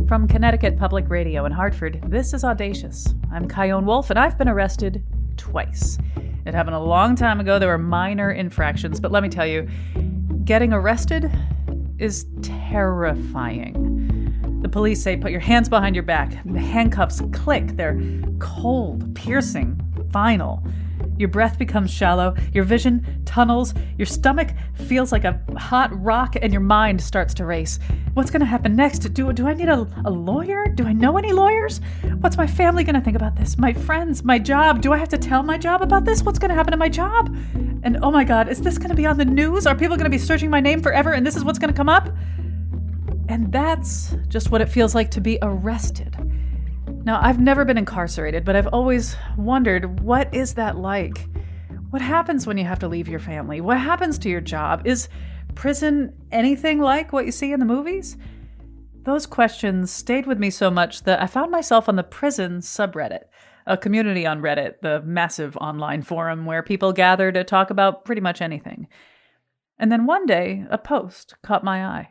From Connecticut Public Radio in Hartford, this is Audacious. I'm Kyone Wolf, and I've been arrested twice. It happened a long time ago. There were minor infractions, but let me tell you, getting arrested is terrifying. The police say, put your hands behind your back. The handcuffs click. They're cold, piercing, final. Your breath becomes shallow, your vision tunnels, your stomach feels like a hot rock, and your mind starts to race. What's going to happen next? Do I need a lawyer? Do I know any lawyers? What's my family going to think about this? My friends, my job? Do I have to tell my job about this? What's going to happen to my job? And oh my God, is this going to be on the news? Are people going to be searching my name forever and this is what's going to come up? And that's just what it feels like to be arrested. Now, I've never been incarcerated, but I've always wondered, what is that like? What happens when you have to leave your family? What happens to your job? Is prison anything like what you see in the movies? Those questions stayed with me so much that I found myself on the prison subreddit, a community on Reddit, the massive online forum where people gather to talk about pretty much anything. And then one day, a post caught my eye.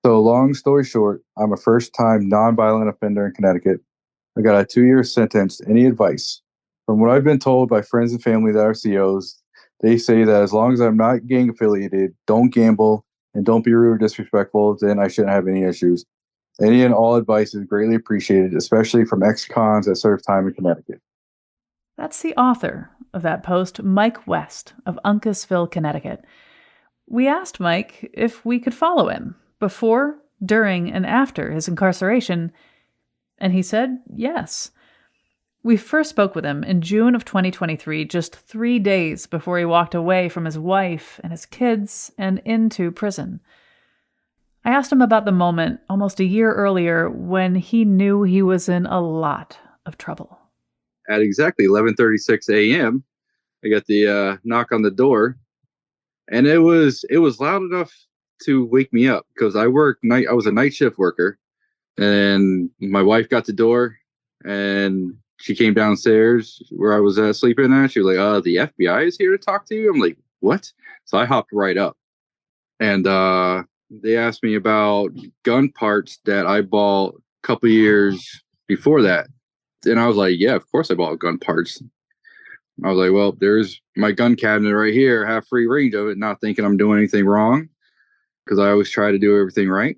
So long story short, I'm a first-time nonviolent offender in Connecticut. I got a 2-year sentence. Any advice? From what I've been told by friends and family that are COs, they say that as long as I'm not gang affiliated, don't gamble, and don't be rude or disrespectful, then I shouldn't have any issues. Any and all advice is greatly appreciated, especially from ex-cons that serve time in Connecticut. That's the author of that post, Mike West of Uncasville, Connecticut. We asked Mike if we could follow him before, during, and after his incarceration, and he said yes. We first spoke with him in June of 2023, just 3 days before he walked away from his wife and his kids and into prison. I asked him about the moment almost a year earlier when he knew he was in a lot of trouble. At exactly 11:36 a.m., I got the knock on the door, and it was loud enough to wake me up because I was a night shift worker. And my wife got the door, and she came downstairs where I was sleeping at. She was like, the FBI is here to talk to you. I'm like, what? So I hopped right up. And they asked me about gun parts that I bought a couple years before that. And I was like, yeah, of course I bought gun parts. I was like, well, there's my gun cabinet right here. I have free range of it, not thinking I'm doing anything wrong because I always try to do everything right.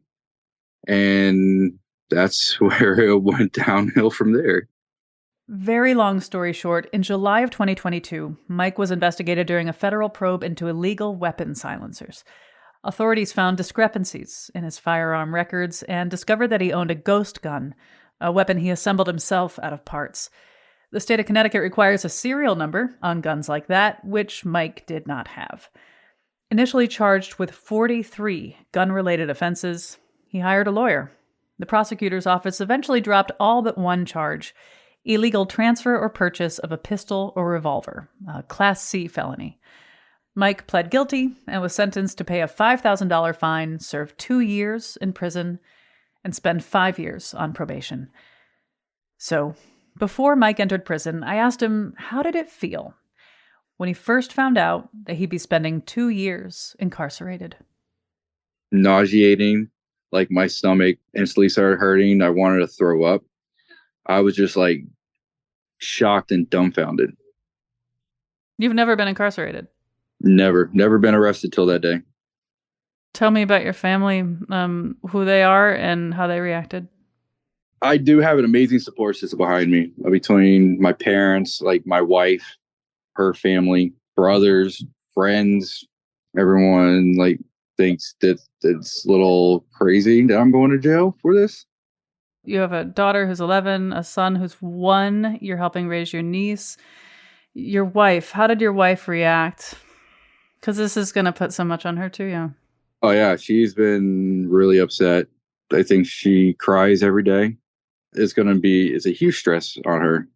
And that's where it went downhill from there. Very long story short, in July of 2022, Mike was investigated during a federal probe into illegal weapon silencers. Authorities found discrepancies in his firearm records and discovered that he owned a ghost gun, a weapon he assembled himself out of parts. The state of Connecticut requires a serial number on guns like that, which Mike did not have. Initially charged with 43 gun-related offenses, he hired a lawyer. The prosecutor's office eventually dropped all but one charge, illegal transfer or purchase of a pistol or revolver, a Class C felony. Mike pled guilty and was sentenced to pay a $5,000 fine, serve 2 years in prison, and spend 5 years on probation. So, before Mike entered prison, I asked him, how did it feel when he first found out that he'd be spending 2 years incarcerated? Nauseating. Like my stomach instantly started hurting. I wanted to throw up. I was just like shocked and dumbfounded. You've never been incarcerated? Never been arrested till that day. Tell me about your family, who they are and how they reacted. I do have an amazing support system behind me between my parents, like my wife, her family, brothers, friends, everyone thinks that it's a little crazy that I'm going to jail for this. You have a daughter who's 11, a son who's 1. You're helping raise your niece. Your wife, how did your wife react? Because this is going to put so much on her too, yeah. Oh, yeah. She's been really upset. I think she cries every day. It's a huge stress on her.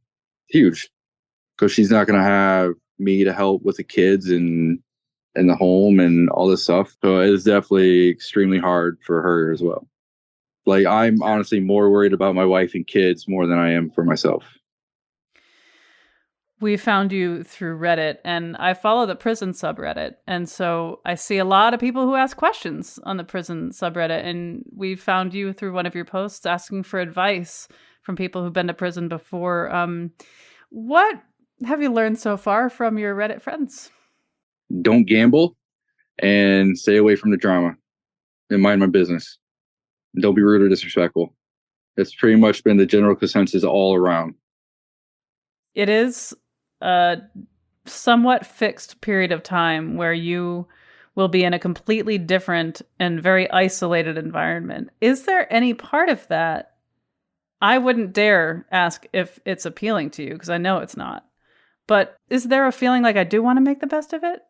Huge. Because she's not going to have me to help with the kids and the home and all this stuff. So it's definitely extremely hard for her as well. Like, I'm honestly more worried about my wife and kids more than I am for myself. We found you through Reddit, and I follow the prison subreddit. And so I see a lot of people who ask questions on the prison subreddit. And we found you through one of your posts asking for advice from people who've been to prison before. What have you learned so far from your Reddit friends? Don't gamble and stay away from the drama and mind my business. Don't be rude or disrespectful. It's pretty much been the general consensus all around. It is a somewhat fixed period of time where you will be in a completely different and very isolated environment. Is there any part of that? I wouldn't dare ask if it's appealing to you because I know it's not. But is there a feeling like I do want to make the best of it?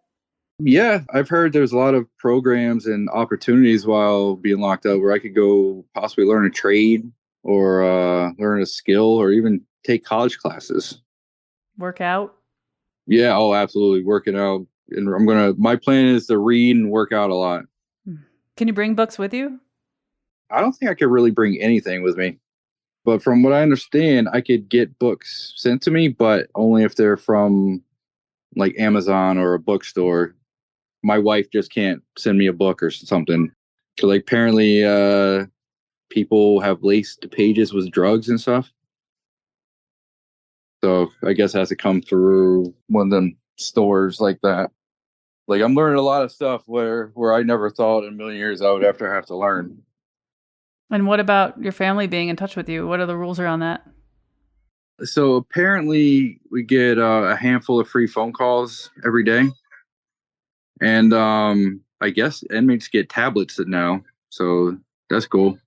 Yeah, I've heard there's a lot of programs and opportunities while being locked up where I could go possibly learn a trade or learn a skill or even take college classes. Work out? Yeah, oh, absolutely. Working out. And my plan is to read and work out a lot. Can you bring books with you? I don't think I could really bring anything with me. But from what I understand, I could get books sent to me, but only if they're from like Amazon or a bookstore. My wife just can't send me a book or something. So like apparently people have laced the pages with drugs and stuff. So I guess it has to come through one of them stores like that. Like I'm learning a lot of stuff where I never thought in a million years I would have to learn. And what about your family being in touch with you? What are the rules around that? So apparently we get a handful of free phone calls every day. And I guess inmates get tablets now. So that's cool.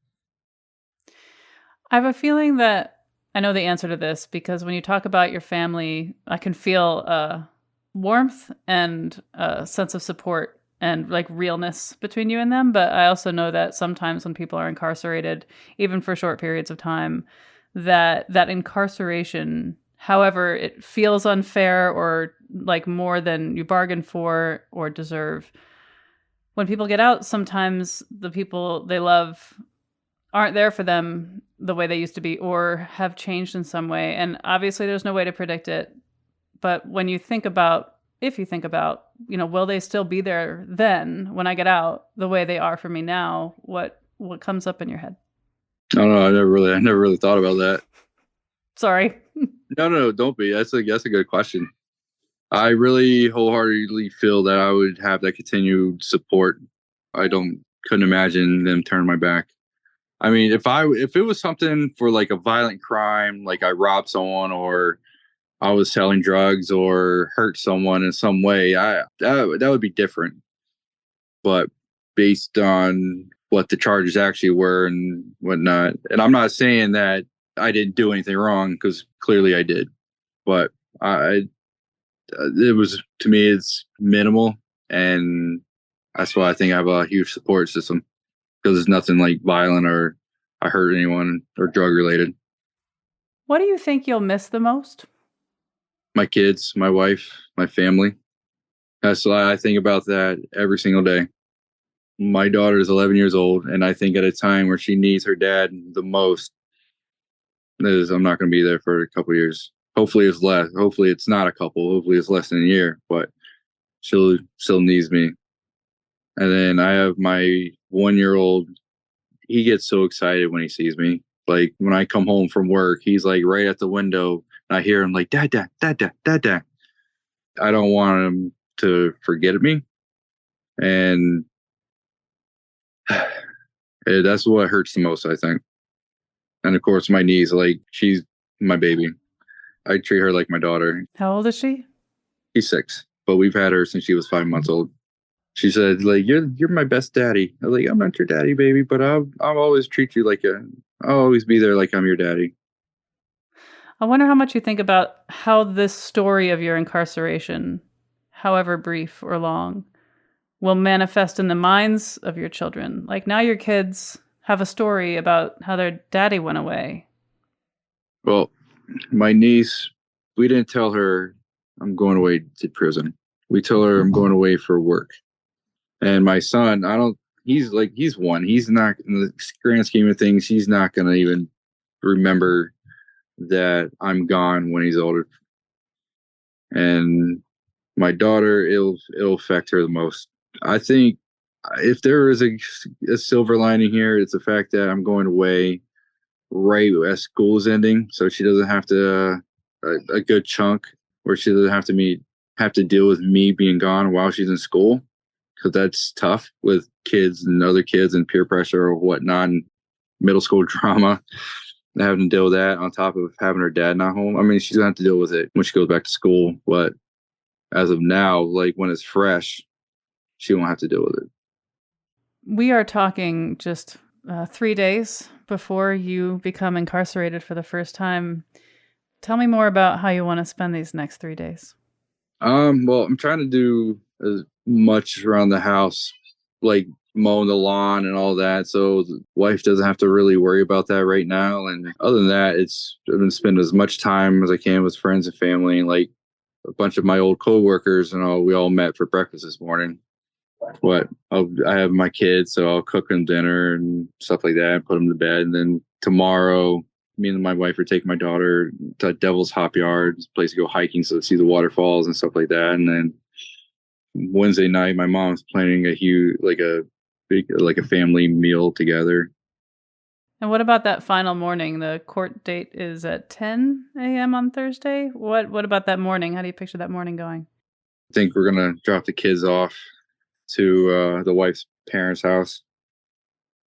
I have a feeling that I know the answer to this because when you talk about your family, I can feel warmth and a sense of support and like realness between you and them. But I also know that sometimes when people are incarcerated, even for short periods of time, that incarceration, however it feels unfair or like more than you bargained for or deserve, when people get out, sometimes the people they love aren't there for them the way they used to be or have changed in some way. And obviously there's no way to predict it. But when you think about, if you think about, will they still be there then when I get out the way they are for me now? What comes up in your head? I don't know. I never really thought about that. Sorry. No, don't be. That's a good question. I really wholeheartedly feel that I would have that continued support. Couldn't imagine them turning my back. I mean, if it was something for like a violent crime, like I robbed someone or I was selling drugs or hurt someone in some way, that would be different. But based on what the charges actually were and whatnot, and I'm not saying that I didn't do anything wrong because clearly I did, but it was, to me, it's minimal, and that's why I think I have a huge support system because it's nothing like violent or I hurt anyone or drug related. What do you think you'll miss the most? My kids, my wife, my family. That's why I think about that every single day. My daughter is 11 years old, and I think at a time where she needs her dad the most, I'm not going to be there for a couple of years. Hopefully it's less. Hopefully it's not a couple. Hopefully it's less than a year, but she'll still needs me. And then I have my 1-year-old. He gets so excited when he sees me. Like when I come home from work, he's like right at the window. And I hear him like, Dad, Dad, Dad, Dad, Dad, Dad. I don't want him to forget me. And that's what hurts the most, I think. And of course, my niece, like she's my baby. I treat her like my daughter. How old is she? She's 6, but we've had her since she was 5 months old. She said, like, you're my best daddy. I was like, I'm not your daddy, baby, but I'll always treat you I'll always be there like I'm your daddy. I wonder how much you think about how this story of your incarceration, however brief or long, will manifest in the minds of your children. Like now your kids have a story about how their daddy went away. Well, my niece, we didn't tell her I'm going away to prison. We tell her I'm going away for work. And my son, he's 1. He's not, in the grand scheme of things, he's not going to even remember that I'm gone when he's older. And my daughter, it'll affect her the most. I think if there is a silver lining here, it's the fact that I'm going away right as school is ending, so she doesn't have to a good chunk where she doesn't have to deal with me being gone while she's in school, because that's tough with kids and other kids and peer pressure or whatnot, and middle school drama. Having to deal with that on top of having her dad not home. I mean, she's gonna have to deal with it when she goes back to school, but as of now, like when it's fresh, she won't have to deal with it. We are talking just 3 days before you become incarcerated for the first time. Tell me more about how you want to spend these next 3 days. Well, I'm trying to do as much around the house, like mowing the lawn and all that, so the wife doesn't have to really worry about that right now. And other than that, I've been spending as much time as I can with friends and family, and like a bunch of my old coworkers and all. We all met for breakfast this morning. I have my kids, so I'll cook them dinner and stuff like that, and put them to bed. And then tomorrow, me and my wife are taking my daughter to Devil's Hop Yard, it's a place to go hiking, so to see the waterfalls and stuff like that. And then Wednesday night, my mom's planning a family meal together. And what about that final morning? The court date is at 10 a.m. on Thursday. What about that morning? How do you picture that morning going? I think we're gonna drop the kids off to the wife's parents' house,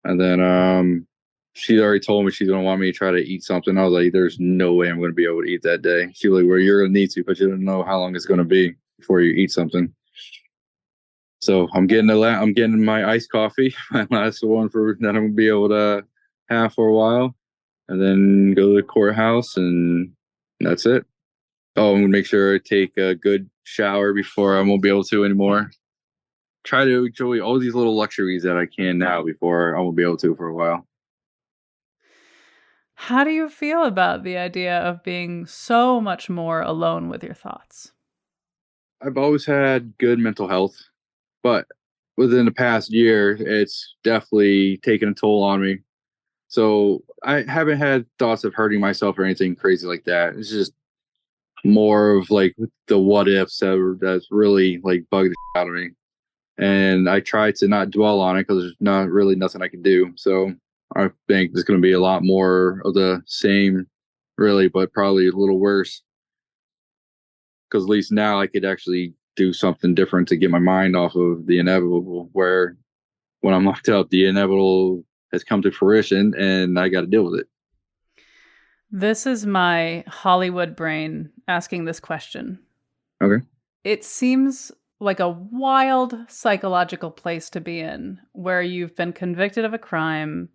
and then she already told me she's gonna want me to try to eat something. I was like, "There's no way I'm gonna be able to eat that day." She was like, "Well, you're gonna need to, but you don't know how long it's gonna be before you eat something." So I'm getting my iced coffee, my last one that I'm gonna be able to have for a while, and then go to the courthouse, and that's it. Oh, I'm gonna make sure I take a good shower before I won't be able to anymore. Try to enjoy all these little luxuries that I can now before I won't be able to for a while. How do you feel about the idea of being so much more alone with your thoughts? I've always had good mental health, but within the past year, it's definitely taken a toll on me. So I haven't had thoughts of hurting myself or anything crazy like that. It's just more of like the what ifs that's really like bugged the shit out of me. And I try to not dwell on it because there's not really nothing I can do. So I think there's going to be a lot more of the same, really, but probably a little worse. Because at least now I could actually do something different to get my mind off of the inevitable. Where when I'm locked up, the inevitable has come to fruition and I got to deal with it. This is my Hollywood brain asking this question. Okay. It seems like a wild psychological place to be in, where you've been convicted of a crime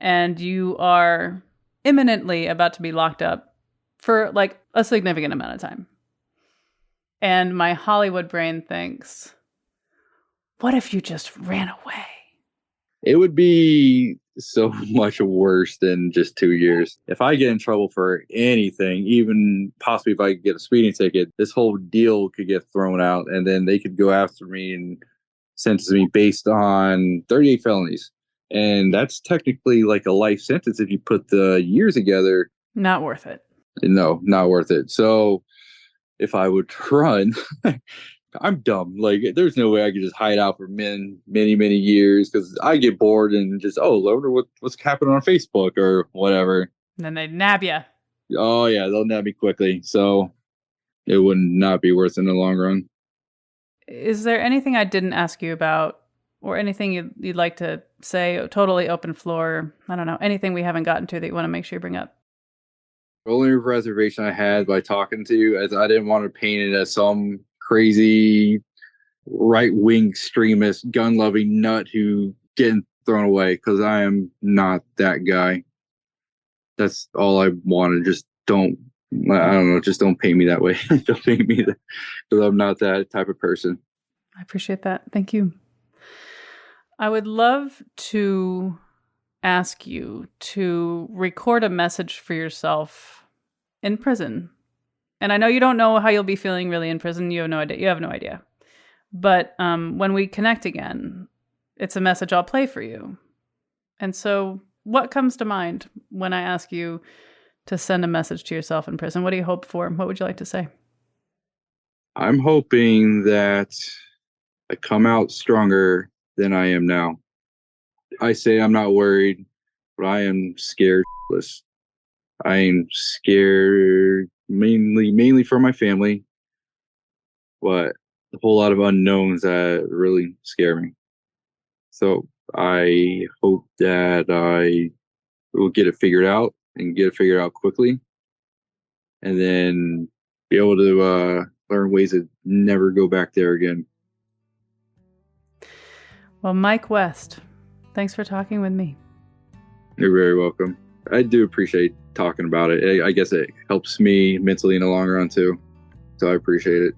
and you are imminently about to be locked up for like a significant amount of time. And my Hollywood brain thinks, what if you just ran away? It would be so much worse than just 2 years. If I get in trouble for anything, even possibly if I get a speeding ticket, this whole deal could get thrown out, and then they could go after me and sentence me based on 38 felonies. And that's technically like a life sentence if you put the years together. Not worth it. No, not worth it. So if I would run, I'm dumb. Like, there's no way I could just hide out for many years, because I get bored and just, I wonder what's happening on Facebook or whatever. And then they nab you. Oh yeah, they'll nab me quickly. So it would not be worth it in the long run. Is there anything I didn't ask you about, or anything you'd like to say? Totally open floor. I don't know. Anything we haven't gotten to that you want to make sure you bring up? The only reservation I had by talking to you is I didn't want to paint it as some crazy right-wing extremist, gun-loving nut who getting thrown away, because I am not that guy. That's all I wanted. Just don't, I don't know, just don't paint me that way. Don't paint me that, because I'm not that type of person. I appreciate that. Thank you. I would love to ask you to record a message for yourself in prison. And I know you don't know how you'll be feeling really in prison. You have no idea. You have no idea. But when we connect again, it's a message I'll play for you. And so what comes to mind when I ask you to send a message to yourself in prison? What do you hope for? What would you like to say? I'm hoping that I come out stronger than I am now. I say I'm not worried, but I am scared shitless. I am scared mainly for my family, but a whole lot of unknowns that really scare me. So I hope that I will get it figured out and get it figured out quickly, and then be able to learn ways to never go back there again. Well, Mike West, thanks for talking with me. You're very welcome. I do appreciate talking about it. I guess it helps me mentally in the long run too. So I appreciate it.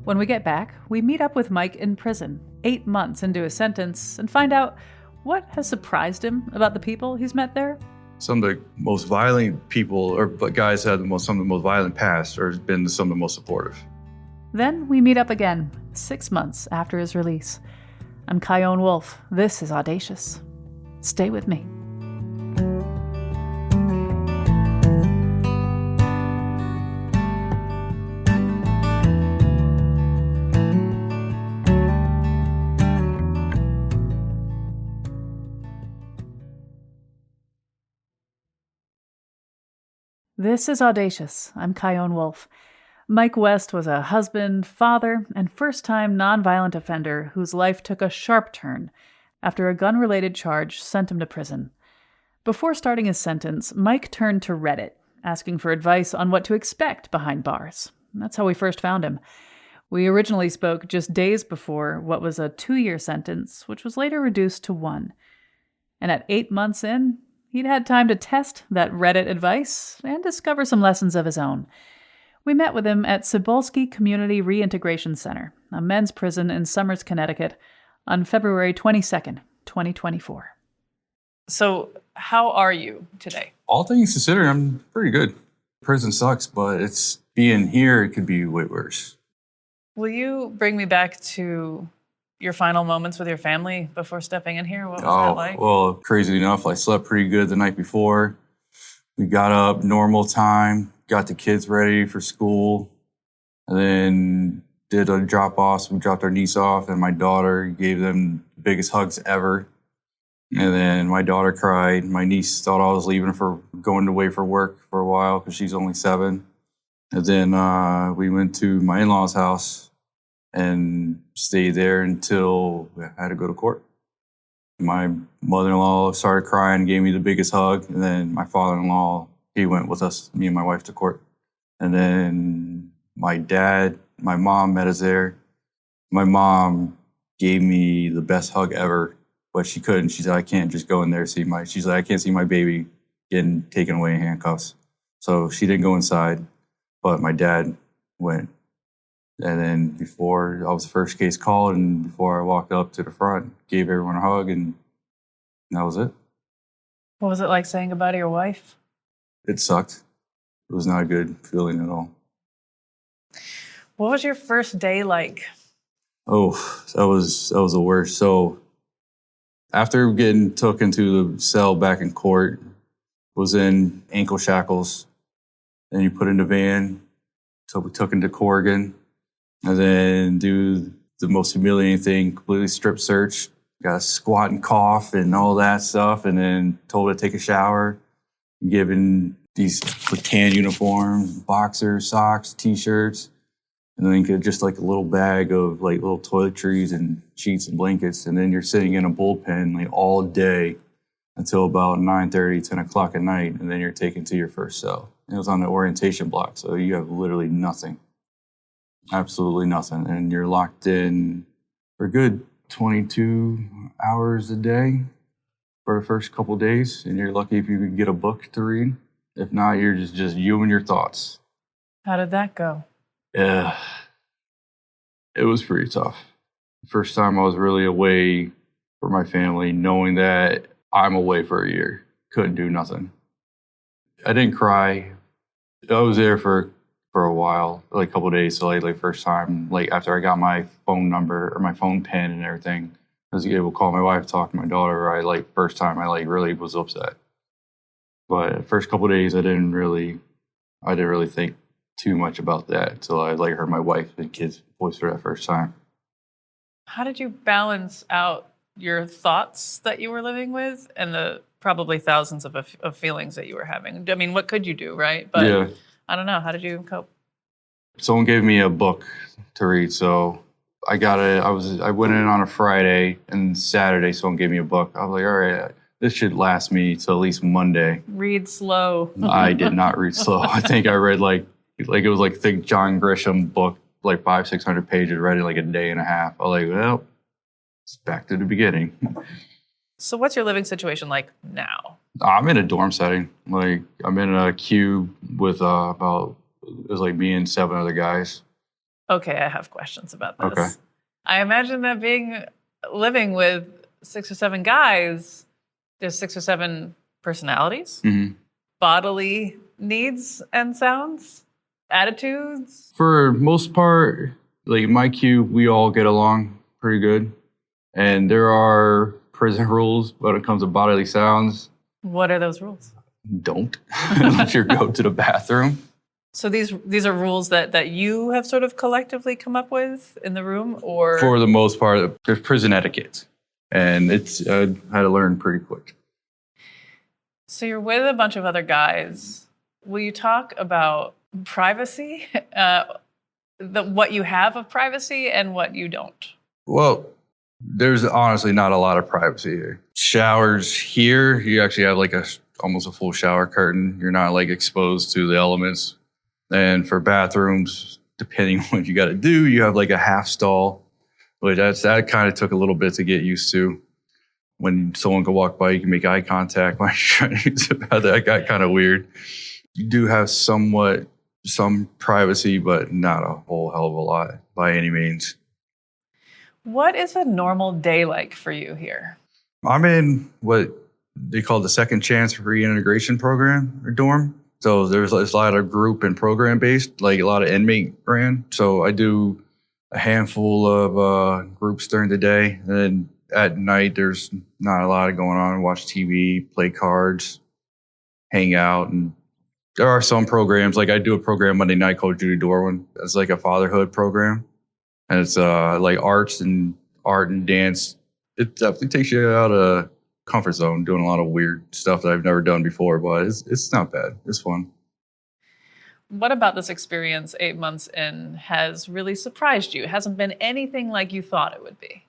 When we get back, we meet up with Mike in prison, 8 months into his sentence, and find out what has surprised him about the people he's met there. Some of the most violent people, or guys that had some of the most violent past, or been some of the most supportive. Then we meet up again, 6 months after his release. I'm Kyone Wolf. This is Audacious. Stay with me. This is Audacious. I'm Kyone Wolf. Mike West was a husband, father, and first-time nonviolent offender whose life took a sharp turn after a gun-related charge sent him to prison. Before starting his sentence, Mike turned to Reddit, asking for advice on what to expect behind bars. That's how we first found him. We originally spoke just days before what was a 2-year sentence, which was later reduced to 1. And at 8 months in, he'd had time to test that Reddit advice and discover some lessons of his own. We met with him at Cebulski Community Reintegration Center, a men's prison in Somers, Connecticut, on February 22nd, 2024. So, how are you today? All things considered, I'm pretty good. Prison sucks, but it's being here, it could be way worse. Will you bring me back to your final moments with your family before stepping in here? What was that like? Well, crazy enough, I slept pretty good the night before. We got up normal time, got the kids ready for school, and then did a drop-off. So we dropped our niece off, and my daughter gave them the biggest hugs ever. And then my daughter cried. My niece thought I was leaving for going away for work for a while because she's only 7. And then we went to my in-laws' house and stayed there until I had to go to court. My mother-in-law started crying, gave me the biggest hug, and then my father-in-law, he went with us, me and my wife, to court. And then my mom met us there. My mom gave me the best hug ever, but she couldn't. She said, I can't just go in there and she's like, I can't see my baby getting taken away in handcuffs. So she didn't go inside, but my dad went. And then before I was the first case called, and before I walked up to the front, gave everyone a hug, and that was it. What was it like saying goodbye to your wife? It sucked. It was not a good feeling at all. What was your first day like? Oh, that was the worst. So after getting took into the cell back in court, was in ankle shackles. Then you put in the van. So we took into Corrigan. And then do the most humiliating thing, completely strip search. Got to squat and cough and all that stuff. And then told to take a shower. Given these tan uniforms, boxers, socks, T-shirts. And then just like a little bag of like little toiletries and sheets and blankets. And then you're sitting in a bullpen like all day until about 9:30, 10 o'clock at night. And then you're taken to your first cell. And it was on the orientation block. So you have literally nothing. Absolutely nothing. And you're locked in for a good 22 hours a day for the first couple of days. And you're lucky if you can get a book to read. If not, you're just you and your thoughts. How did that go? Yeah, it was pretty tough. The first time I was really away for my family, knowing that I'm away for a year. Couldn't do nothing. I didn't cry. I was there for a while, like a couple of days. So like first time, like after I got my phone number or my phone pin and everything, I was able to call my wife, talk to my daughter. First time I really was upset. But the first couple of days I didn't really think too much about that until I like heard my wife and kids' voice for that first time. How did you balance out your thoughts that you were living with and the probably thousands of feelings that you were having? I mean, what could you do, right? But Yeah. I don't know. How did you cope? Someone gave me a book to read, so I got it. I went in on a Friday, and Saturday someone gave me a book. I was like, all right, this should last me till at least Monday. Read slow. I did not read slow. I think I read like it was like thick John Grisham book, like 500-600 pages. Read it like a day and a half. I was like, well, it's back to the beginning. So what's your living situation like now? I'm in a dorm setting. Like I'm in a cube with about it was like me and 7 other guys. Okay, I have questions about this. Okay. I imagine that living with 6 or 7 guys, there's 6 or 7 personalities, Mm-hmm. bodily needs and sounds, attitudes. For most part, like my cube, we all get along pretty good. And there are prison rules when it comes to bodily sounds. What are those rules? Don't unless you go to the bathroom. So these are rules that you have sort of collectively come up with in the room, or For the most part, there's prison etiquette, and it's I had to learn pretty quick. so you're with a bunch of other guys. Will you talk about privacy, what you have of privacy and what you don't? Well, there's honestly not a lot of privacy here. Showers here, you actually have like almost a full shower curtain. You're not like exposed to the elements. And for bathrooms, depending on what you got to do, you have like a half stall, which that kind of took a little bit to get used to. When someone could walk by, you can make eye contact when you're trying to use the bathroom. That got kind of weird. You do have some privacy, but not a whole hell of a lot by any means. What is a normal day like for you here? I'm in what they call the Second Chance Reintegration Program or dorm. So there's a lot of group and program based, like a lot of inmate ran. So I do a handful of groups during the day. And then at night, there's not a lot of going on. Watch TV, play cards, hang out. And there are some programs, like I do a program Monday night called Judy Darwin. It's like a fatherhood program. And it's like art and dance. It definitely takes you out of comfort zone, doing a lot of weird stuff that I've never done before, but it's not bad. It's fun. What about this experience 8 months in has really surprised you? It hasn't been anything like you thought it would be.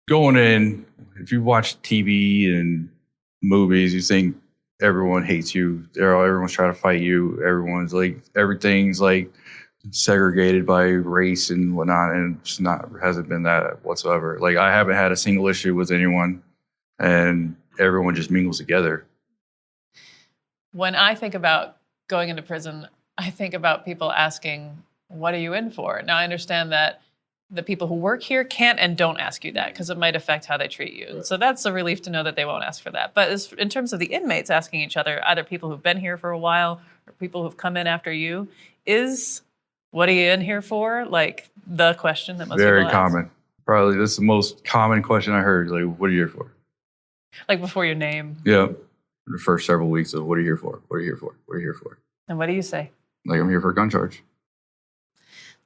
Going in, if you watch TV and movies, you think everyone hates you. Everyone's trying to fight you. Everything's like segregated by race and whatnot, and it's hasn't been that whatsoever. Like I haven't had a single issue with anyone, and everyone just mingles together. When I think about going into prison, I think about people asking, what are you in for? Now, I understand that the people who work here can't and don't ask you that because it might affect how they treat you. Right. So that's a relief to know that they won't ask for that. But in terms of the inmates asking each other, either people who've been here for a while or people who've come in after you, is what are you in here for? Like the question that most Very people ask. common. Probably this is the most common question I heard. Like, what are you here for? Like before your name. Yeah. The first several weeks of what are you here for? What are you here for? What are you here for? And what do you say? Like, I'm here for a gun charge.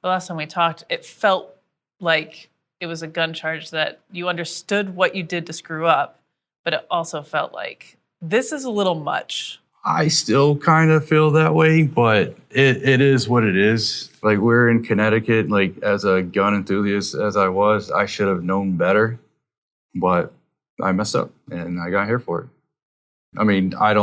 The last time we talked, it felt like it was a gun charge that you understood what you did to screw up, but it also felt like this is a little much. I still kind of feel that way, but it is what it is. Like, we're in Connecticut, like, as a gun enthusiast as I was, I should have known better, but I messed up and I got here for it. I mean, I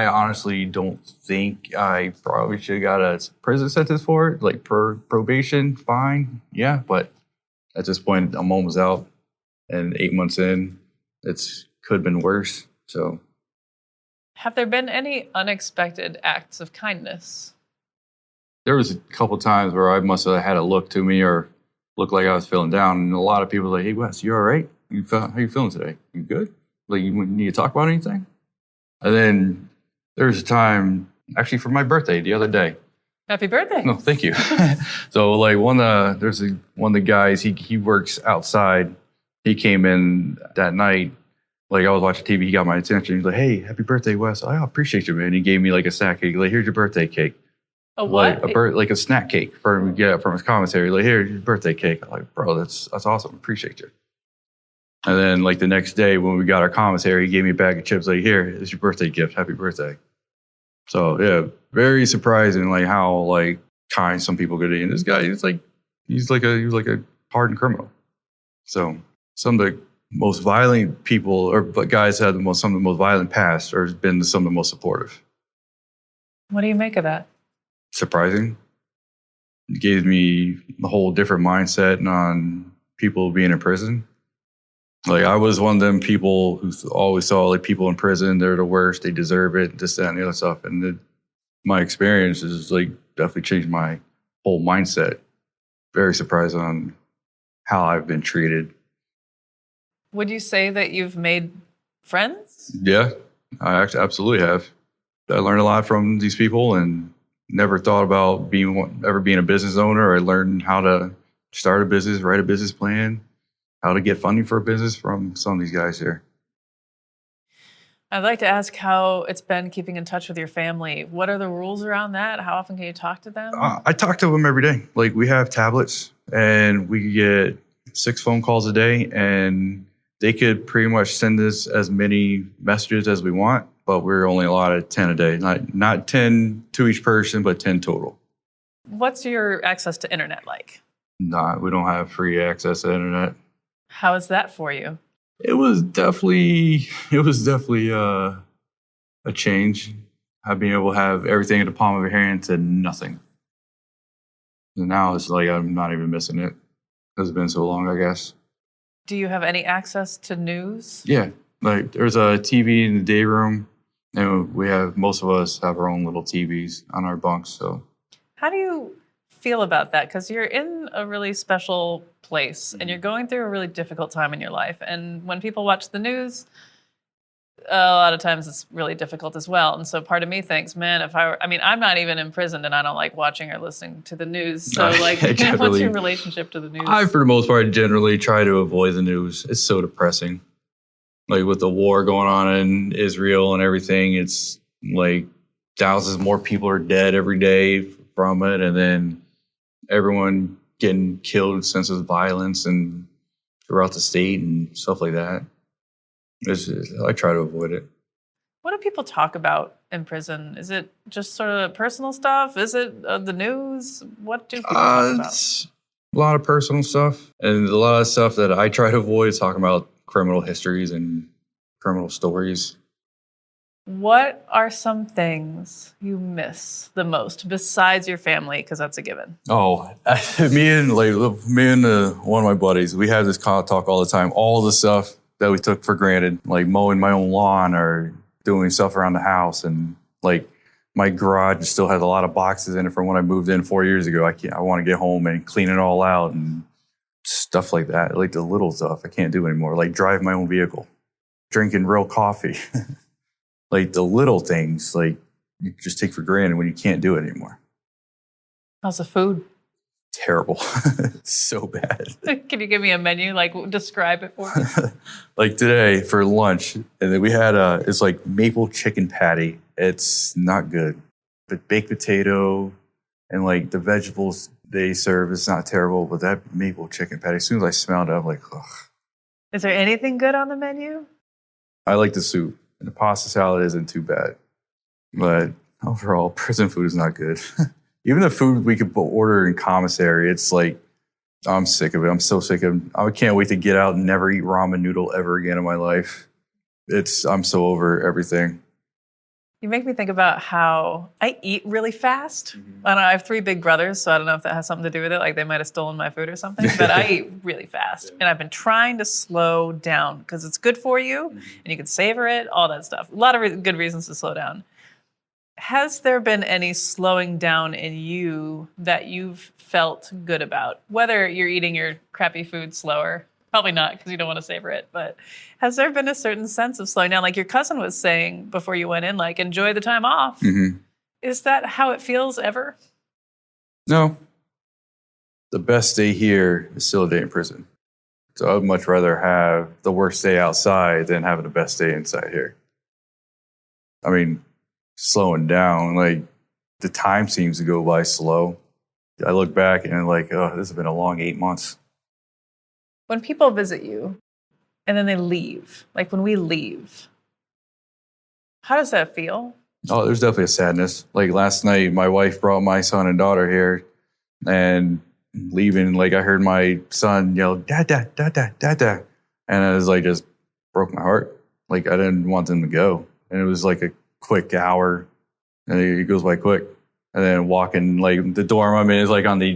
honestly don't think I probably should have got a prison sentence for it, like probation, fine, yeah, but at this point, I'm almost out, and 8 months in, could have been worse. So, have there been any unexpected acts of kindness? There was a couple times where I must have had a look to me or look like I was feeling down, and a lot of people were like, "Hey, Wes, you all right? How you feeling today? You good? Like, you need to talk about anything?" And then there was a time, actually, for my birthday the other day. Happy birthday. No, thank you. So, like, one of the guys, he works outside. He came in that night. Like, I was watching TV. He got my attention. He's like, "Hey, happy birthday, Wes." I appreciate you, man. He gave me like a sack cake. Like, "Here's your birthday cake." A what? Like a snack cake from his commissary. Like, here's your birthday cake. I'm like, bro, that's awesome. Appreciate you. And then like the next day when we got our commissary, he gave me a bag of chips. Like, here is your birthday gift. Happy birthday. So yeah, very surprising. Like how like kind some people could be. And this guy, he was like a hardened criminal. So some of the most violent people or guys that had some of the most violent past or been some of the most supportive. What do you make of that? Surprising. It gave me a whole different mindset on people being in prison. Like I was one of them people who always saw like people in prison, they're the worst, they deserve it, this, that, and the other stuff. And my experience is like definitely changed my whole mindset. Very surprised on how I've been treated. Would you say that you've made friends? Yeah, I actually absolutely have. I learned a lot from these people and never thought about ever being a business owner. I learned how to start a business, write a business plan, how to get funding for a business from some of these guys here. I'd like to ask how it's been keeping in touch with your family. What are the rules around that? How often can you talk to them? I talk to them every day. Like we have tablets and we get 6 phone calls a day and they could pretty much send us as many messages as we want, but we're only allotted 10 a day. Not 10 to each person, but 10 total. What's your access to internet like? We don't have free access to internet. How is that for you? It was definitely a change. Being able to have everything in the palm of your hand to nothing. And now it's like I'm not even missing it. It's been so long, I guess. Do you have any access to news? Yeah, like there's a TV in the day room, and most of us have our own little TVs on our bunks. So, how do you feel about that? Because you're in a really special place and you're going through a really difficult time in your life. And when people watch the news, a lot of times it's really difficult as well. And so part of me thinks, man, I'm not even in prison and I don't like watching or listening to the news. So like, what's your relationship to the news? I, for the most part, generally try to avoid the news. It's so depressing. Like with the war going on in Israel and everything, it's like thousands more people are dead every day from it. And then everyone getting killed, sense of violence and throughout the state and stuff like that. I try to avoid it. What do people talk about in prison? Is it just sort of personal stuff? Is it the news? What do people talk about? It's a lot of personal stuff and a lot of stuff that I try to avoid talking about criminal histories and criminal stories. What are some things you miss the most besides your family? Because that's a given. Oh, me and one of my buddies, we have this talk all the time. All the stuff that we took for granted, like mowing my own lawn or doing stuff around the house. And like my garage still has a lot of boxes in it from when I moved in 4 years ago. I want to get home and clean it all out and stuff like that. Like the little stuff I can't do anymore. Like drive my own vehicle, drinking real coffee. Like the little things, like you just take for granted when you can't do it anymore. How's the food? Terrible. So bad. Can you give me a menu? Like describe it for me. Like today for lunch, and then we had it's like maple chicken patty. It's not good, but baked potato and like the vegetables they serve is not terrible. But that maple chicken patty, as soon as I smelled it, I'm like, ugh. Is there anything good on the menu? I like the soup. And the pasta salad isn't too bad. But overall, prison food is not good. Even the food we could order in commissary, it's like, I'm sick of it. I'm so sick of it. I can't wait to get out and never eat ramen noodle ever again in my life. I'm so over everything. You make me think about how I eat really fast. Mm-hmm. I don't know, I have 3 big brothers, so I don't know if that has something to do with it. Like they might have stolen my food or something, but I eat really fast. And I've been trying to slow down because it's good for you and you can savor it, all that stuff. A lot of good reasons to slow down. Has there been any slowing down in you that you've felt good about? Whether you're eating your crappy food slower, probably not because you don't want to savor it, but has there been a certain sense of slowing down? Like your cousin was saying before you went in, like enjoy the time off. Mm-hmm. Is that how it feels ever? No. The best day here is still a day in prison. So I'd much rather have the worst day outside than having the best day inside here. I mean, slowing down, like the time seems to go by slow. I look back and I'm like, oh, this has been a long 8 months. When people visit you and then they leave, like when we leave, how does that feel? Oh, there's definitely a sadness. Like last night, my wife brought my son and daughter here, and leaving, like I heard my son yell, "Dada, Dada, Dada," and I was like, just broke my heart. Like I didn't want them to go, and it was like a quick hour, and it goes by quick. And then walking, like the dorm I'm in is like on the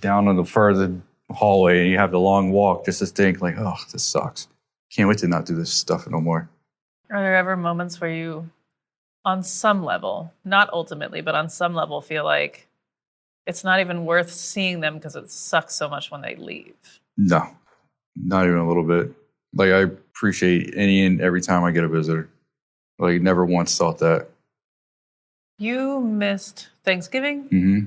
down on the further hallway, and you have the long walk just to think, like, oh, this sucks. Can't wait to not do this stuff no more. Are there ever moments where you, on some level, not ultimately, but on some level, feel like it's not even worth seeing them because it sucks so much when they leave? No, not even a little bit. Like I appreciate any and every time I get a visitor. Like never once thought that. You missed Thanksgiving, Mm-hmm.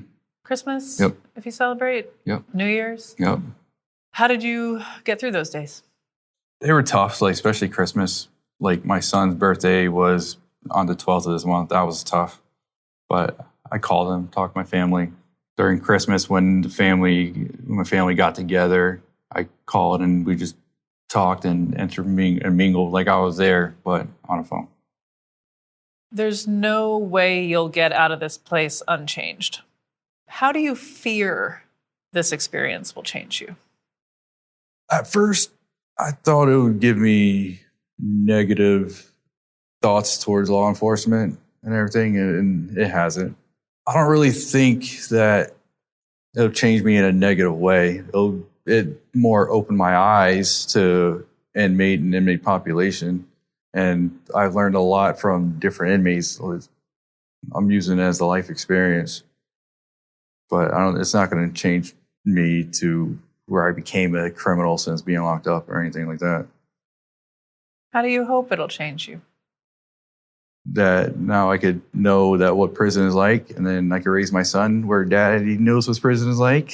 Christmas, Yep. if you celebrate, Yep. New Year's. Yep. How did you get through those days? They were tough, like especially Christmas. Like my son's birthday was on the 12th of this month. That was tough. But I called him, talked to my family. During Christmas when my family got together, I called and we just talked and mingled like I was there, but on a phone. There's no way you'll get out of this place unchanged. How do you fear this experience will change you? At first, I thought it would give me negative thoughts towards law enforcement and everything, and it hasn't. I don't really think that it'll change me in a negative way. It more opened my eyes to inmate population, and I've learned a lot from different inmates. I'm using it as the life experience, but it's not going to change me to where I became a criminal since being locked up or anything like that. How do you hope it'll change you? That now I could know that what prison is like, and then I could raise my son where daddy knows what prison is like.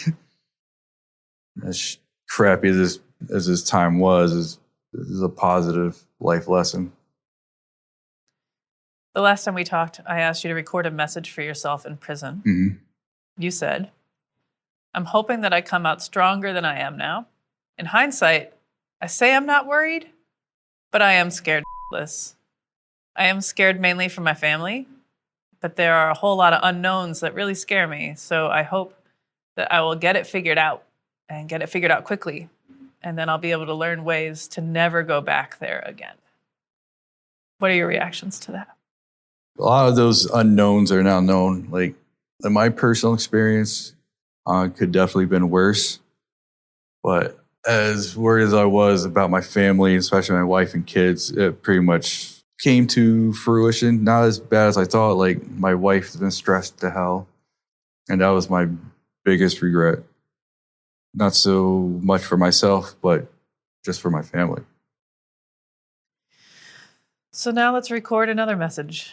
As crappy as this time was, is a positive life lesson. The last time we talked, I asked you to record a message for yourself in prison. Mm-hmm. You said, "I'm hoping that I come out stronger than I am now. In hindsight, I say I'm not worried, but I am scared shitless. I am scared mainly for my family, but there are a whole lot of unknowns that really scare me. So I hope that I will get it figured out and get it figured out quickly. And then I'll be able to learn ways to never go back there again." What are your reactions to that? A lot of those unknowns are now known. Like in my personal experience, could definitely been worse. But as worried as I was about my family, especially my wife and kids, it pretty much came to fruition. Not as bad as I thought. Like my wife's been stressed to hell, and that was my biggest regret. Not so much for myself, but just for my family. So now let's record another message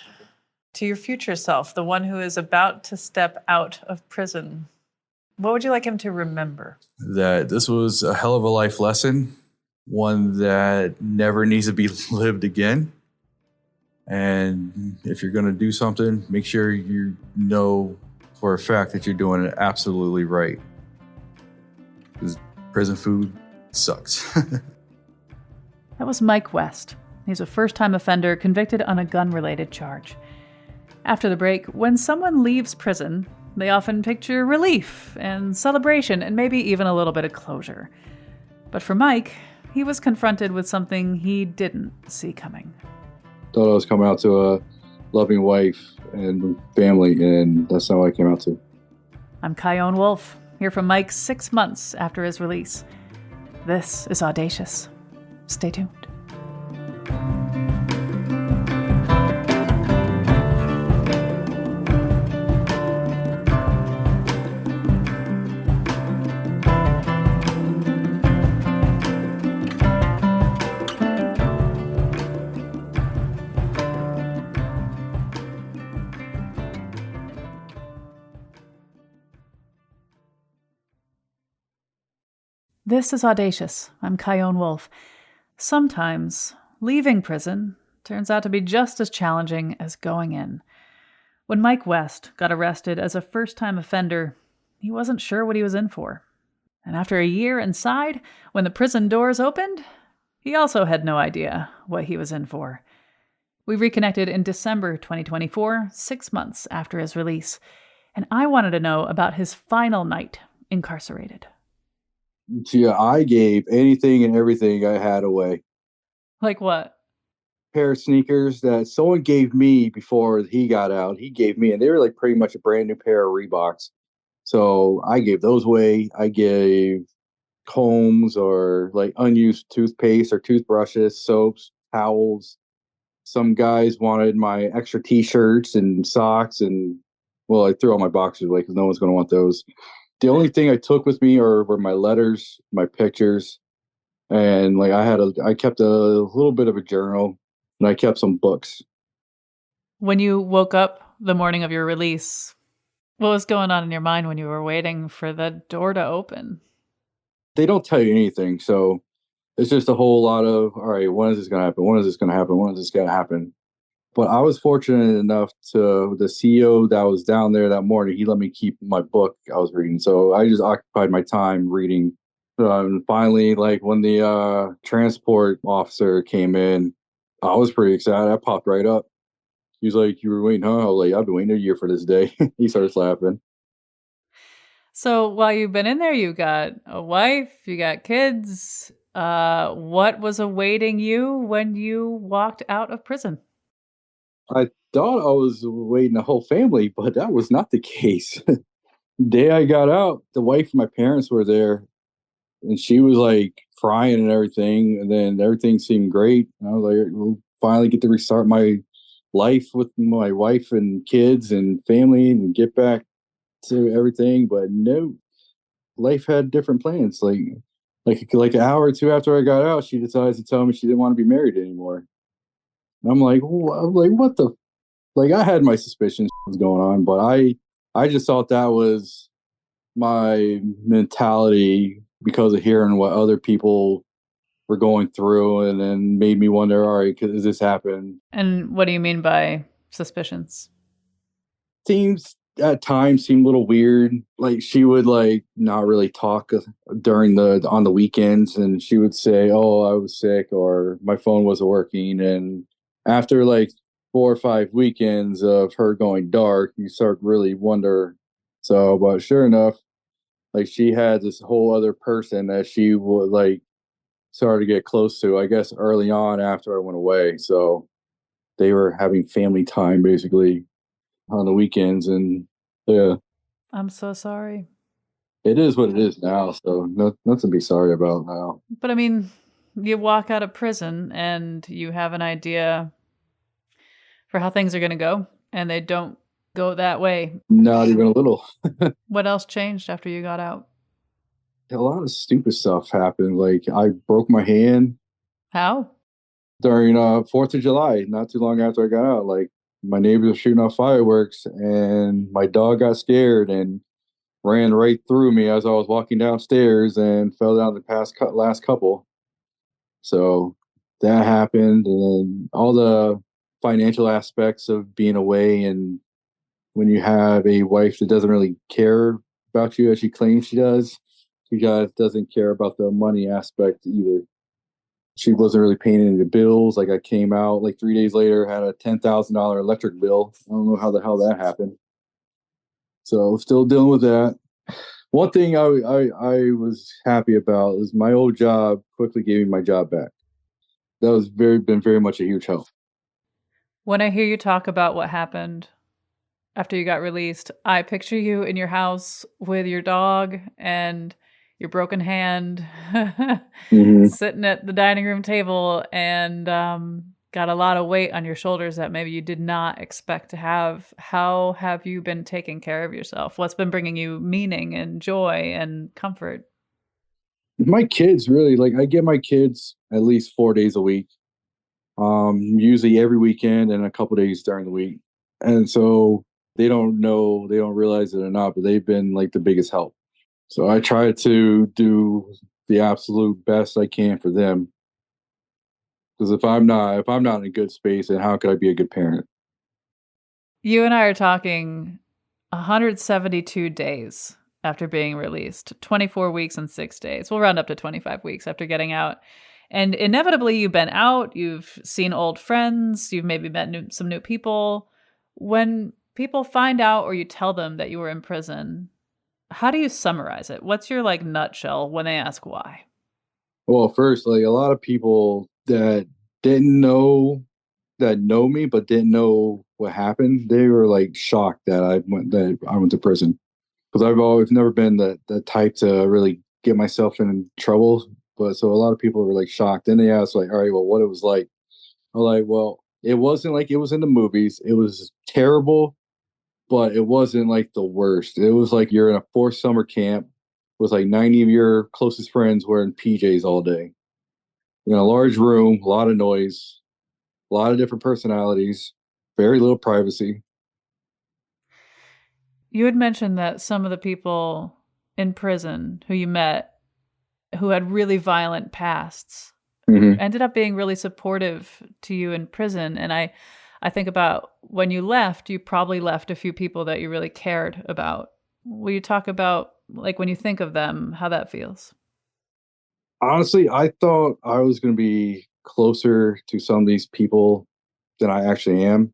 to your future self, the one who is about to step out of prison. What would you like him to remember? That this was a hell of a life lesson, one that never needs to be lived again. And if you're going to do something, make sure you know for a fact that you're doing it absolutely right. Because prison food sucks. That was Mike West. He's a first-time offender convicted on a gun-related charge. After the break, when someone leaves prison, they often picture relief and celebration and maybe even a little bit of closure. But for Mike, he was confronted with something he didn't see coming. Thought I was coming out to a loving wife and family, and that's not what I came out to. I'm Kyone Wolf, here from Mike 6 months after his release. This is Audacious. Stay tuned. This is Audacious. I'm Kyone Wolf. Sometimes leaving prison turns out to be just as challenging as going in. When Mike West got arrested as a first-time offender, he wasn't sure what he was in for. And after a year inside, when the prison doors opened, he also had no idea what he was in for. We reconnected in December 2024, 6 months after his release, and I wanted to know about his final night incarcerated. Yeah, I gave anything and everything I had away. Like what? Pair of sneakers that someone gave me before he got out. He gave me, and they were like pretty much a brand new pair of Reeboks. So I gave those away. I gave combs or like unused toothpaste or toothbrushes, soaps, towels. Some guys wanted my extra t-shirts and socks, and well, I threw all my boxes away because no one's going to want those. The only thing I took with me were my letters, my pictures, and like I kept a little bit of a journal, and I kept some books. When you woke up the morning of your release, what was going on in your mind when you were waiting for the door to open? They don't tell you anything, so it's just a whole lot of, all right, when is this going to happen? When is this going to happen? When is this going to happen? But I was fortunate enough to the CEO that was down there that morning. He let me keep my book I was reading, so I just occupied my time reading. And finally, like when the transport officer came in, I was pretty excited. I popped right up. He was like, "You were waiting, huh?" I was like, "I've been waiting a year for this day." He started laughing. So while you've been in there, you got a wife, you got kids. What was awaiting you when you walked out of prison? I thought I was waiting a whole family, but that was not the case. Day I got out, the wife and my parents were there, and she was like crying and everything. And then everything seemed great. And I was like, we'll finally get to restart my life with my wife and kids and family and get back to everything. But no, life had different plans. Like an hour or two after I got out, she decides to tell me she didn't want to be married anymore. And I'm like, what the? Like I had my suspicions was going on, but I just thought that was my mentality because of hearing what other people were going through, and then made me wonder, all right, does this happen? And what do you mean by suspicions? Seems at times seemed a little weird. Like she would like not really talk during the on the weekends, and she would say, "Oh, I was sick," or "My phone wasn't working." And after like 4 or 5 weekends of her going dark, you start really wonder. So, but sure enough, like she had this whole other person that she would like started to get close to, I guess, early on after I went away. So they were having family time basically on the weekends. And yeah, I'm so sorry. it is what it is now. So nothing to be sorry about now. But I mean, you walk out of prison and you have an idea for how things are going to go, and they don't go that way. Not even a little. What else changed after you got out? A lot of stupid stuff happened. Like I broke my hand How? during 4th of July, not too long after I got out. Like my neighbors were shooting off fireworks, and my dog got scared and ran right through me as I was walking downstairs and fell down the last couple. So that happened, and then all the financial aspects of being away, and when you have a wife that doesn't really care about you as she claims she does, she just doesn't care about the money aspect either. She wasn't really paying any of the bills. Like I came out like 3 days later, had a $10,000 electric bill. I don't know how the hell that happened. So still dealing with that. One thing I was happy about is my old job quickly gave me my job back. That was been very much a huge help. When I hear you talk about what happened after you got released, I picture you in your house with your dog and your broken hand, Mm-hmm. sitting at the dining room table, and got a lot of weight on your shoulders that maybe you did not expect to have. How have you been taking care of yourself? What's been bringing you meaning and joy and comfort? My kids really like I get my kids at least 4 days a week. Usually every weekend and a couple days during the week. And so they don't realize it or not, but they've been like the biggest help. So I try to do the absolute best I can for them. Because if I'm not in a good space, then how could I be a good parent? You and I are talking 172 days after being released, 24 weeks and 6 days. We'll round up to 25 weeks after getting out. And inevitably, you've been out, you've seen old friends, you've maybe met some new people. When people find out or you tell them that you were in prison, how do you summarize it? What's your like nutshell when they ask why? Well, first, like a lot of people that didn't know that know me but didn't know what happened, they were like shocked that I went to prison because I've always never been the type to really get myself in trouble. But so a lot of people were like shocked. Then they asked like, all right, well, what it was like. I'm like, well, it wasn't like it was in the movies. It was terrible, but it wasn't like the worst. It was like you're in a forced summer camp with like 90 of your closest friends wearing PJs all day. You're in a large room, a lot of noise, a lot of different personalities, very little privacy. You had mentioned that some of the people in prison who you met who had really violent pasts Mm-hmm. ended up being really supportive to you in prison. And I think about when you left, you probably left a few people that you really cared about. Will you talk about, like, when you think of them, how that feels? Honestly, I thought I was going to be closer to some of these people than I actually am.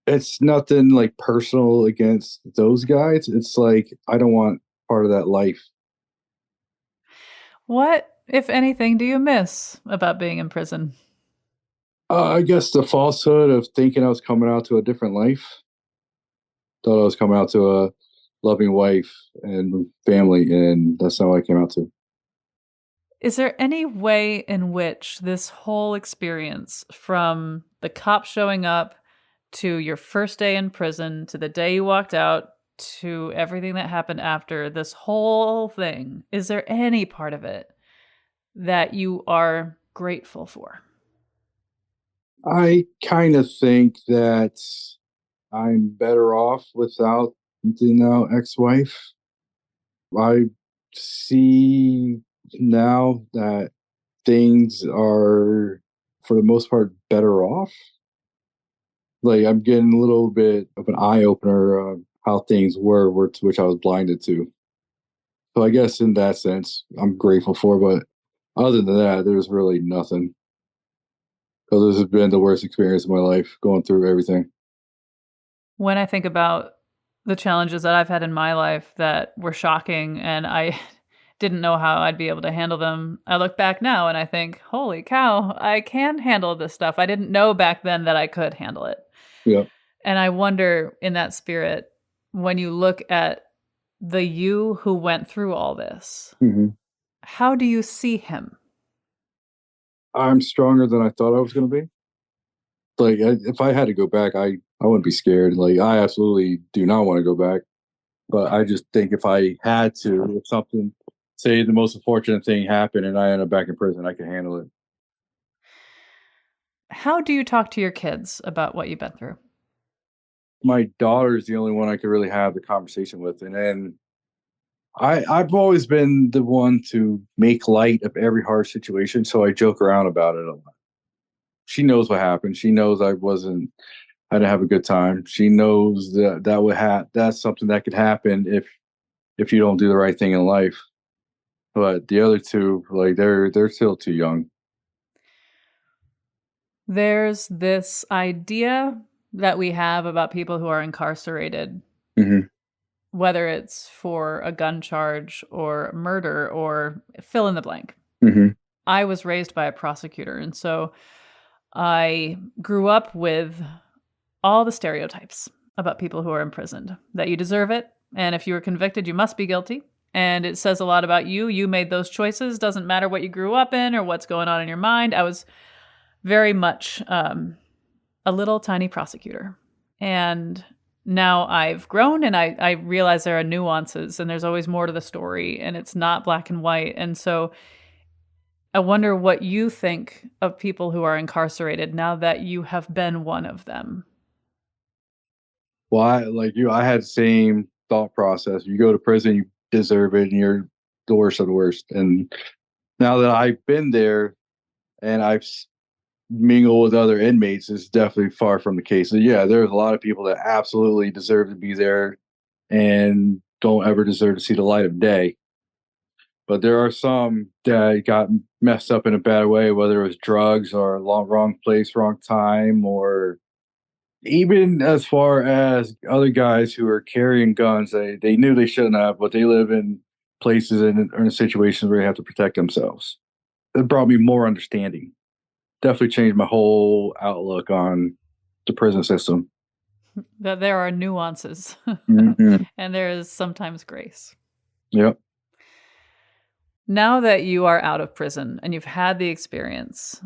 It's nothing like personal against those guys. It's like I don't want part of that life. What, if anything, do you miss about being in prison? I guess the falsehood of thinking I was coming out to a different life. Thought I was coming out to a loving wife and family, and that's not what I came out to. Is there any way in which this whole experience, from the cop showing up to your first day in prison to the day you walked out to everything that happened after, this whole thing, is there any part of it that you are grateful for? I kind of think that I'm better off without the now ex-wife. I see now that things are, for the most part, better off. Like I'm getting a little bit of an eye opener on how things were, which I was blinded to. So I guess in that sense, I'm grateful for. But other than that, there's really nothing because this has been the worst experience of my life, going through everything. When I think about the challenges that I've had in my life that were shocking and I didn't know how I'd be able to handle them, I look back now and I think, holy cow, I can handle this stuff. I didn't know back then that I could handle it. Yeah. And I wonder, in that spirit, when you look at the you who went through all this, Hmm. how do you see him? I'm stronger than I thought I was going to be. Like if I had to go back, I wouldn't be scared. Like I absolutely do not want to go back. But I just think if I had to, if something, say the most unfortunate thing happened and I end up back in prison, I can handle it. How do you talk to your kids about what you've been through? My daughter's the only one I could really have the conversation with. And then I've always been the one to make light of every hard situation. So I joke around about it a lot. She knows what happened. She knows I didn't have a good time. She knows that's something that could happen if you don't do the right thing in life. But the other two, like they're still too young. There's this idea that we have about people who are incarcerated, Hmm. whether it's for a gun charge or murder or fill in the blank. Hmm. I was raised by a prosecutor, and so I grew up with all the stereotypes about people who are imprisoned, that you deserve it, and if you were convicted, you must be guilty. And it says a lot about you. You made those choices. Doesn't matter what you grew up in or what's going on in your mind. I was very much a little tiny prosecutor. And now I've grown and I realize there are nuances and there's always more to the story and it's not black and white. And so I wonder what you think of people who are incarcerated now that you have been one of them. Well, like you, I had the same thought process. You go to prison, you deserve it, and you're the worst of the worst. And now that I've been there and mingle with other inmates is definitely far from the case. So yeah, there's a lot of people that absolutely deserve to be there and don't ever deserve to see the light of day. But there are some that got messed up in a bad way, whether it was drugs or wrong place, wrong time, or even as far as other guys who are carrying guns. They knew they shouldn't have, but they live in places and are in situations where they have to protect themselves. It brought me more understanding. Definitely changed my whole outlook on the prison system. That there are nuances Mm-hmm. and there is sometimes grace. Yep. Now that you are out of prison and you've had the experience,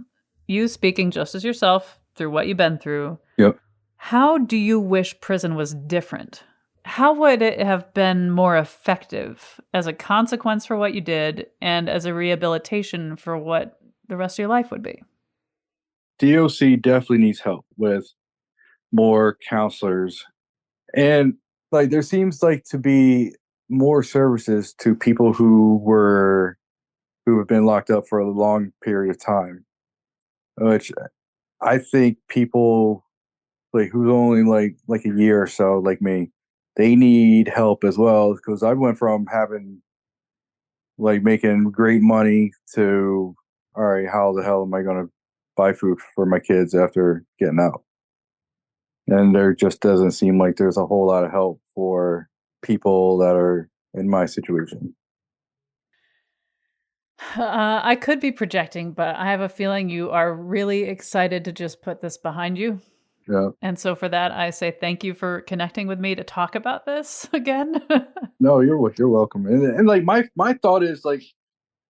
you speaking just as yourself through what you've been through, Yep. how do you wish prison was different? How would it have been more effective as a consequence for what you did and as a rehabilitation for what the rest of your life would be? DOC definitely needs help with more counselors. And like there seems like to be more services to people who have been locked up for a long period of time. Which I think people like who's only like a year or so, like me, they need help as well. Because I went from having like making great money to, all right, how the hell am I gonna buy food for my kids after getting out? And there just doesn't seem like there's a whole lot of help for people that are in my situation. I could be projecting, but I have a feeling you are really excited to just put this behind you. Yeah. And so for that, I say thank you for connecting with me to talk about this again. No, you're welcome. And like my thought is like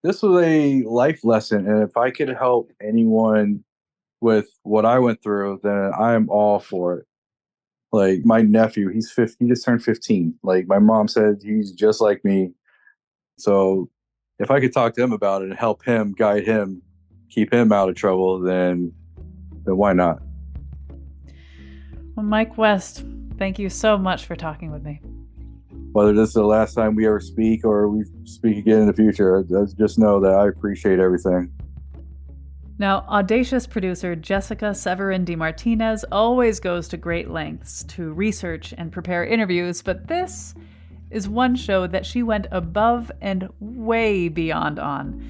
this was a life lesson, and if I could help anyone with what I went through, then I am all for it. Like my nephew, he's 50, he just turned 15. Like my mom said, he's just like me. So if I could talk to him about it and help him, guide him, keep him out of trouble, then why not? Well, Mike West, thank you so much for talking with me. Whether this is the last time we ever speak or we speak again in the future, I just know that I appreciate everything. Now, audacious producer Jessica Severin DeMartinez always goes to great lengths to research and prepare interviews, but this is one show that she went above and way beyond on.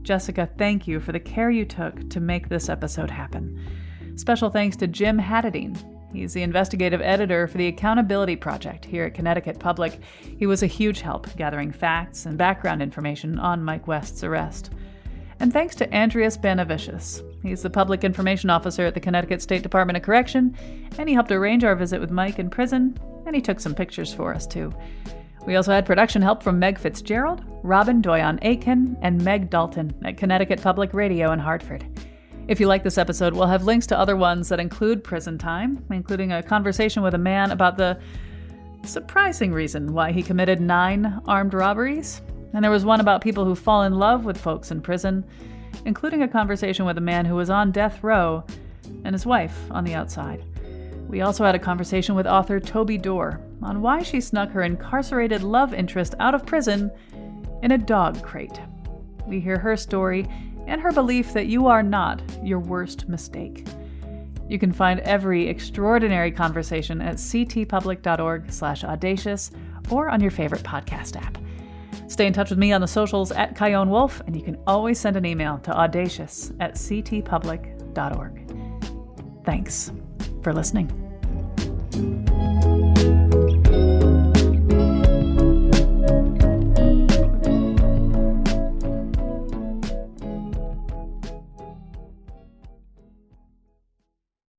Jessica, thank you for the care you took to make this episode happen. Special thanks to Jim Haddadine. He's the investigative editor for the Accountability Project here at Connecticut Public. He was a huge help gathering facts and background information on Mike West's arrest. And thanks to Andreas Banavicius. He's the Public Information Officer at the Connecticut State Department of Correction, and he helped arrange our visit with Mike in prison, and he took some pictures for us too. We also had production help from Meg Fitzgerald, Robin Doyon-Aitken, and Meg Dalton at Connecticut Public Radio in Hartford. If you like this episode, we'll have links to other ones that include prison time, including a conversation with a man about the surprising reason why he committed 9 armed robberies. And there was one about people who fall in love with folks in prison, including a conversation with a man who was on death row and his wife on the outside. We also had a conversation with author Toby Dorr on why she snuck her incarcerated love interest out of prison in a dog crate. We hear her story and her belief that you are not your worst mistake. You can find every extraordinary conversation at ctpublic.org/audacious or on your favorite podcast app. Stay in touch with me on the socials at Kyone Wolf, and you can always send an email to audacious@ctpublic.org. Thanks for listening.